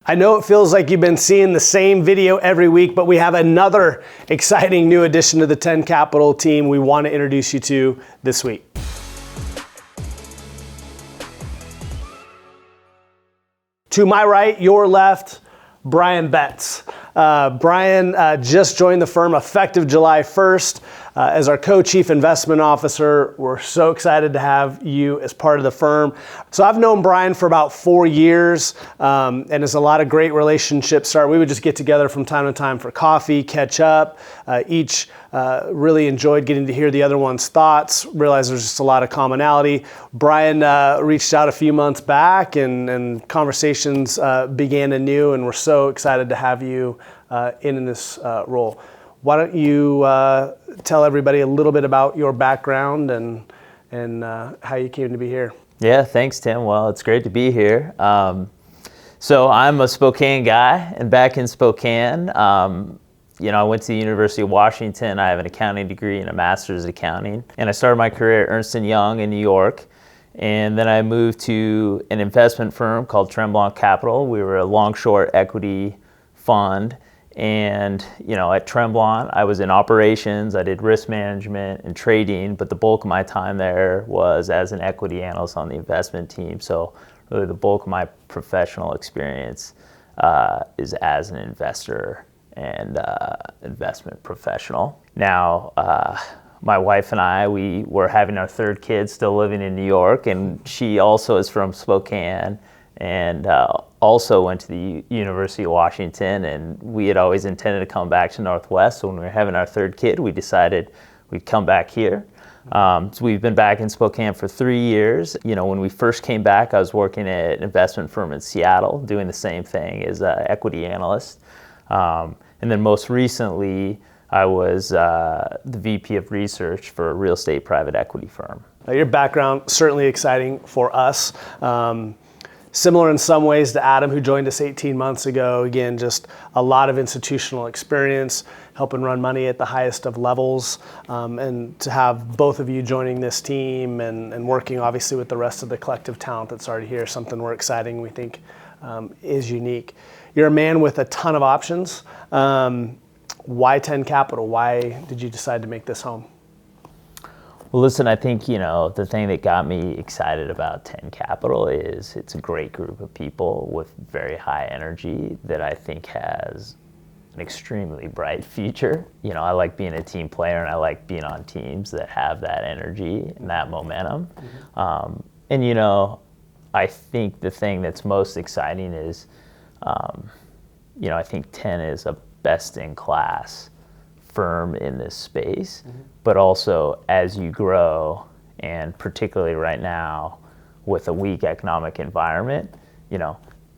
I know it feels like you've been seeing the same video every week, but we have another exciting new addition to the 10 Capital team we want to introduce you to this week. To my right, your left, Brian Betts. Brian just joined the firm effective July 1st as our co-chief investment officer. We're so excited to have you as part of the firm. So I've known Brian for about 4 years, and there's a lot of great relationships start. We would just get together from time to time for coffee, catch up. Each really enjoyed getting to hear the other one's thoughts, realized there's just a lot of commonality. Brian reached out a few months back and conversations began anew, and we're so excited to have you in this role. Why don't you tell everybody a little bit about your background and how you came to be here? Yeah, thanks, Tim. Well, it's great to be here. So I'm a Spokane guy, and back in Spokane, I went to the University of Washington. I have an accounting degree and a master's in accounting. And I started my career at Ernst & Young in New York. And then I moved to an investment firm called Tremblant Capital. We were a long-short equity fund. And, at Tremblant, I was in operations. I did risk management and trading, but the bulk of my time there was as an equity analyst on the investment team. So really the bulk of my professional experience is as an investor and investment professional. Now, my wife and I, we were having our third kid, still living in New York, and she also is from Spokane and also went to the University of Washington, and we had always intended to come back to Northwest. So when we were having our third kid, we decided we'd come back here. So we've been back in Spokane for 3 years. When we first came back, I was working at an investment firm in Seattle, doing the same thing as an equity analyst. And then most recently, I was the VP of research for a real estate private equity firm. Your background, certainly exciting for us. Similar in some ways to Adam, who joined us 18 months ago. Again, just a lot of institutional experience, helping run money at the highest of levels. And to have both of you joining this team and working obviously with the rest of the collective talent that's already here, something we're exciting, we think is unique. You're a man with a ton of options. Why 10 Capital? Why did you decide to make this home? Well, listen, I think, the thing that got me excited about 10 Capital is it's a great group of people with very high energy that I think has an extremely bright future. I like being a team player, and I like being on teams that have that energy and that momentum. Mm-hmm. I think the thing that's most exciting is, I think 10 is a best-in-class firm in this space, mm-hmm. but also as you grow, and particularly right now with a weak economic environment,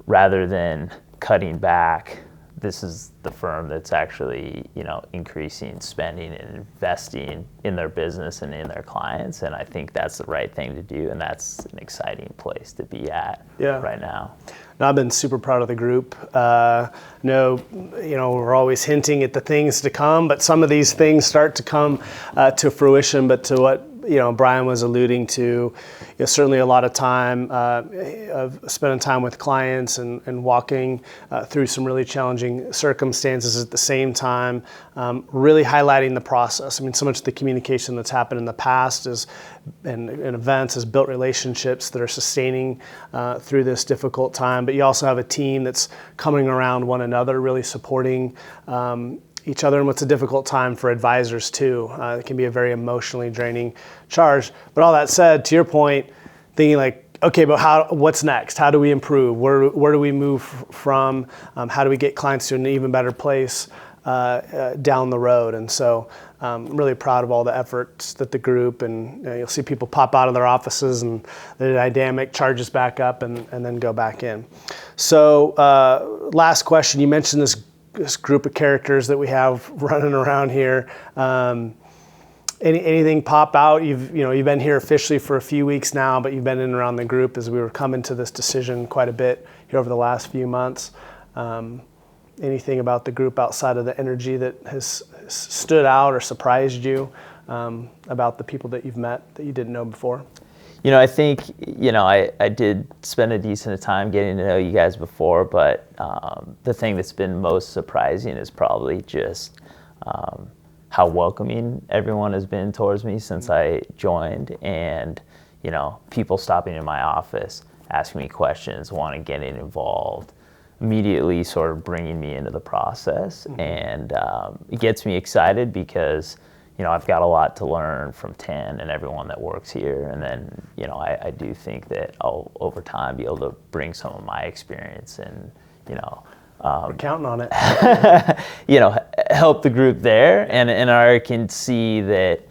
rather than cutting back, this is the firm that's actually, increasing spending and investing in their business and in their clients. And I think that's the right thing to do, and that's an exciting place to be at right now. No, I've been super proud of the group. We're always hinting at the things to come, but some of these things start to come to fruition. But to what Brian was alluding to, certainly a lot of time of spending time with clients and walking through some really challenging circumstances at the same time, really highlighting the process. I mean, so much of the communication that's happened in the past and events has built relationships that are sustaining through this difficult time. But you also have a team that's coming around one another, really supporting each other in what's a difficult time for advisors too. It can be a very emotionally draining charge. But all that said, to your point, thinking like, okay, but what's next? How do we improve? Where do we move from? How do we get clients to an even better place down the road? And so I'm really proud of all the efforts that the group, and you'll see people pop out of their offices and the dynamic charges back up and then go back in. So last question, you mentioned this group of characters that we have running around here. Anything pop out? You've been here officially for a few weeks now, but you've been in and around the group as we were coming to this decision quite a bit here over the last few months. Anything about the group outside of the energy that has stood out or surprised you about the people that you've met that you didn't know before? I think, I did spend a decent time getting to know you guys before, but the thing that's been most surprising is probably just how welcoming everyone has been towards me since I joined, and, people stopping in my office, asking me questions, wanting to get involved, immediately sort of bringing me into the process. And it gets me excited because I've got a lot to learn from Tan and everyone that works here. And then, I do think that I'll, over time, be able to bring some of my experience and, We're counting on it. help the group there. And I can see that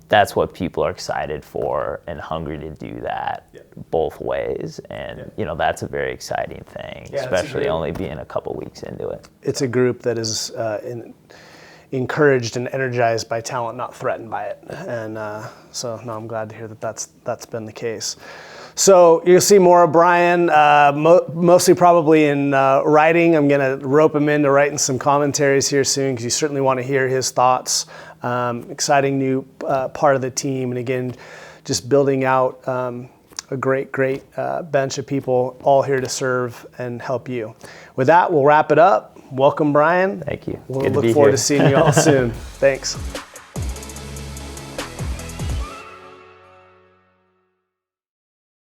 that's what people are excited for and hungry to do that both ways. And, that's a very exciting thing, especially only being a couple weeks into it. It's a group that is encouraged and energized by talent, not threatened by it. And so, no, I'm glad to hear that that's been the case. So you'll see more of Brian, mostly probably in writing. I'm going to rope him into writing some commentaries here soon because you certainly want to hear his thoughts. Exciting new part of the team. And again, just building out a great bench of people all here to serve and help you. With that, we'll wrap it up. Welcome, Brian. Thank you. We'll look forward to seeing you all soon. Thanks.